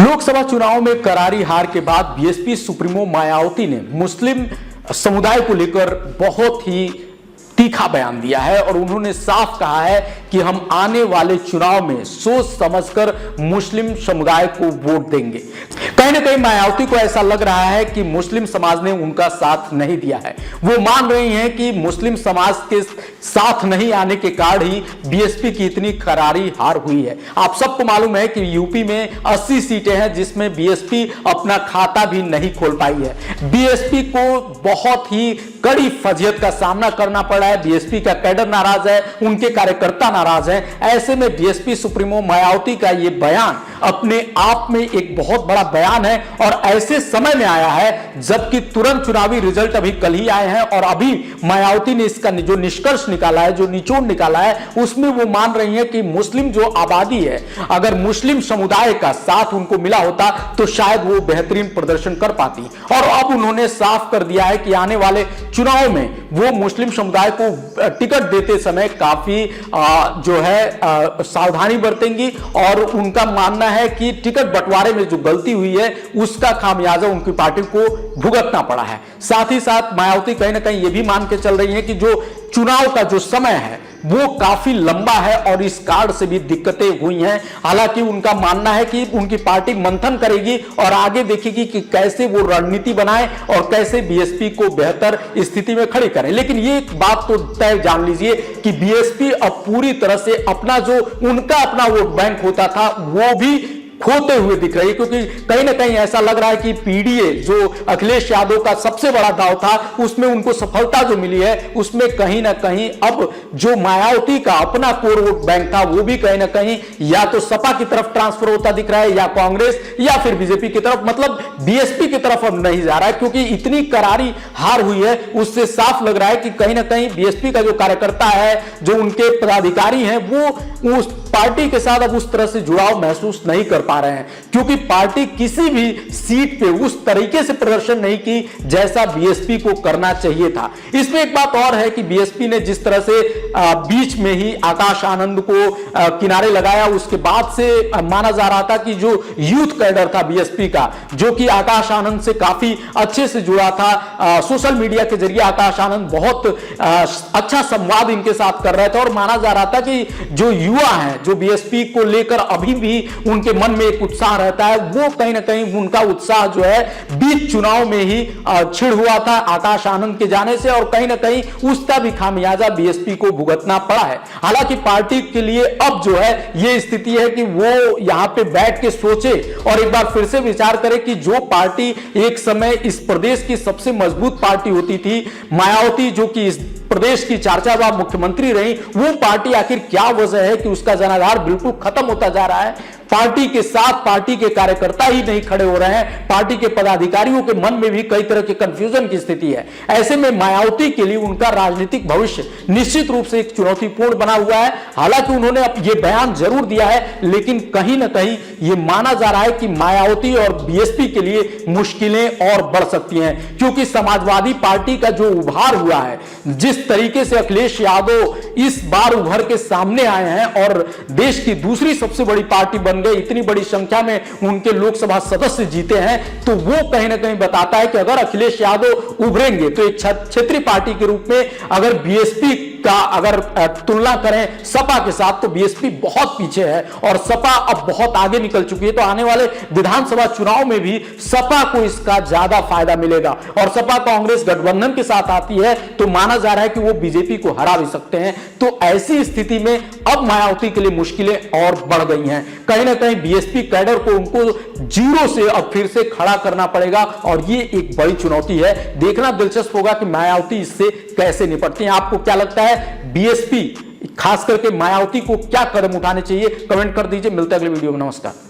लोकसभा चुनाव में करारी हार के बाद बीएसपी सुप्रीमो मायावती ने मुस्लिम समुदाय को लेकर बहुत ही तीखा बयान दिया है और उन्होंने साफ कहा है कि हम आने वाले चुनाव में सोच समझकर मुस्लिम समुदाय को वोट देंगे। कहीं ना कहीं मायावती को ऐसा लग रहा है कि मुस्लिम समाज ने उनका साथ नहीं दिया है। वो मान रही हैं कि मुस्लिम समाज के साथ नहीं आने के कारण ही बीएसपी की इतनी करारी हार हुई है। आप सबको मालूम है कि यूपी में 80 सीटें हैं जिसमें बीएसपी अपना खाता भी नहीं खोल पाई है। बीएसपी को बहुत ही कड़ी फजीहत का सामना करना पड़ा है। बीएसपी का कैडर नाराज है, उनके कार्यकर्ता नाराज हैं। ऐसे में बीएसपी सुप्रीमो मायावती का यह बयान अपने आप में एक बहुत बड़ा बयान है और ऐसे समय में आया है जबकि तुरंत चुनावी रिजल्ट अभी कल ही आए हैं और अभी मायावती ने इसका जो निष्कर्ष निकाला है, जो निचोड़ निकाला है, उसमें वो मान रही है कि मुस्लिम जो आबादी है, अगर मुस्लिम समुदाय का साथ उनको मिला होता तो शायद वो बेहतरीन प्रदर्शन कर पाती। और अब उन्होंने साफ कर दिया है कि आने वाले चुनाव में वो मुस्लिम समुदाय को टिकट देते समय काफी जो है सावधानी बरतेंगी और उनका मानना है कि टिकट बंटवारे में जो गलती हुई है उसका खामियाजा उनकी पार्टी को भुगतना पड़ा है। साथ ही साथ मायावती कहीं ना कहीं ये भी मान के चल रही है कि जो चुनाव का जो समय है वो काफी लंबा है और इस कार्ड से भी दिक्कतें हुई हैं। हालांकि उनका मानना है कि उनकी पार्टी मंथन करेगी और आगे देखेगी कि कैसे वो रणनीति बनाए और कैसे बीएसपी को बेहतर स्थिति में खड़ी करें। लेकिन ये एक बात तो तय जान लीजिए कि बीएसपी अब पूरी तरह से अपना जो उनका अपना वोट बैंक होता था वो भी खोते हुए दिख रही है, क्योंकि कहीं ना कहीं ऐसा लग रहा है कि पीडीए जो अखिलेश यादव का सबसे बड़ा दांव था उसमें उनको सफलता जो मिली है उसमें कहीं ना कहीं अब जो मायावती का अपना कोर वोट बैंक था वो भी कहीं ना कहीं या तो सपा की तरफ ट्रांसफर होता दिख रहा है या कांग्रेस या फिर बीजेपी की तरफ, मतलब बीएसपी की तरफ अब नहीं जा रहा है। क्योंकि इतनी करारी हार हुई है उससे साफ लग रहा है कि कहीं ना कहीं बीएसपी का जो कार्यकर्ता है, जो उनके पदाधिकारी हैं, वो उस पार्टी के साथ अब उस तरह से जुड़ाव महसूस नहीं कर पा रहे हैं, क्योंकि पार्टी किसी भी सीट पे उस तरीके से प्रदर्शन नहीं की जैसा बीएसपी को करना चाहिए था। इसमें एक बात और है कि बीएसपी ने जिस तरह से बीच में ही आकाश आनंद को किनारे लगाया, उसके बाद से माना जा रहा था कि जो यूथ कैडर था बीएसपी का, जो कि आकाश आनंद से काफी अच्छे से जुड़ा था, सोशल मीडिया के जरिए आकाश आनंद बहुत अच्छा संवाद इनके साथ कर रहे थे और माना जा रहा था कि जो युवा है, जो बीएसपी को लेकर अभी भी उनके मन में एक उत्साह रहता है, वो कहीं ना कहीं उनका उत्साह जो है बीच चुनाव में ही छिड़ हुआ था आकाश आनंद के जाने से और कहीं ना कहीं उसका भी खामियाजा बीएसपी को भुगतना पड़ा है। हालांकि पार्टी के लिए अब जो है ये स्थिति है कि वो यहां पे बैठ के सोचे और एक बार फिर से विचार करे कि जो पार्टी एक समय इस प्रदेश की सबसे मजबूत पार्टी होती थी, मायावती जो कि इस प्रदेश की चर्चावार मुख्यमंत्री रही, वो पार्टी आखिर क्या वजह है कि उसका जनाधार बिल्कुल खत्म होता जा रहा है। पार्टी के साथ पार्टी के कार्यकर्ता ही नहीं खड़े हो रहे हैं, पार्टी के पदाधिकारियों के मन में भी कई तरह के कंफ्यूजन की स्थिति है। ऐसे में मायावती के लिए उनका राजनीतिक भविष्य निश्चित रूप से एक चुनौतीपूर्ण बना हुआ है। हालांकि उन्होंने अब यह बयान जरूर दिया है, लेकिन कहीं ना कहीं यह माना जा रहा है कि मायावती और बीएसपी के लिए मुश्किलें और बढ़ सकती हैं, क्योंकि समाजवादी पार्टी का जो उभार हुआ है, जिस तरीके से अखिलेश यादव इस बार उभर के सामने आए हैं और देश की दूसरी सबसे बड़ी पार्टी बन गए, इतनी बड़ी संख्या में उनके लोकसभा सदस्य जीते हैं, तो वो कहीं ना कहीं बताता है कि अगर अखिलेश यादव उभरेंगे तो एक क्षेत्रीय पार्टी के रूप में अगर बीएसपी का अगर तुलना करें सपा के साथ तो बीएसपी बहुत पीछे है और सपा अब बहुत आगे निकल चुकी है। तो आने वाले विधानसभा चुनाव में भी सपा को इसका ज्यादा फायदा मिलेगा और सपा कांग्रेस गठबंधन के साथ आती है तो माना जा रहा है कि वो बीजेपी को हरा भी सकते हैं। तो ऐसी स्थिति में अब मायावती के लिए मुश्किलें और बढ़ गई हैं। कहीं ना कहीं बीएसपी कैडर को उनको जीरो से अब फिर से खड़ा करना पड़ेगा और ये एक बड़ी चुनौती है। देखना दिलचस्प होगा कि मायावती इससे कैसे निपटती हैं। आपको क्या लगता है, बीएसपी खास करके मायावती को क्या कदम उठाने चाहिए? कमेंट कर दीजिए। मिलते हैं अगले वीडियो में। नमस्कार।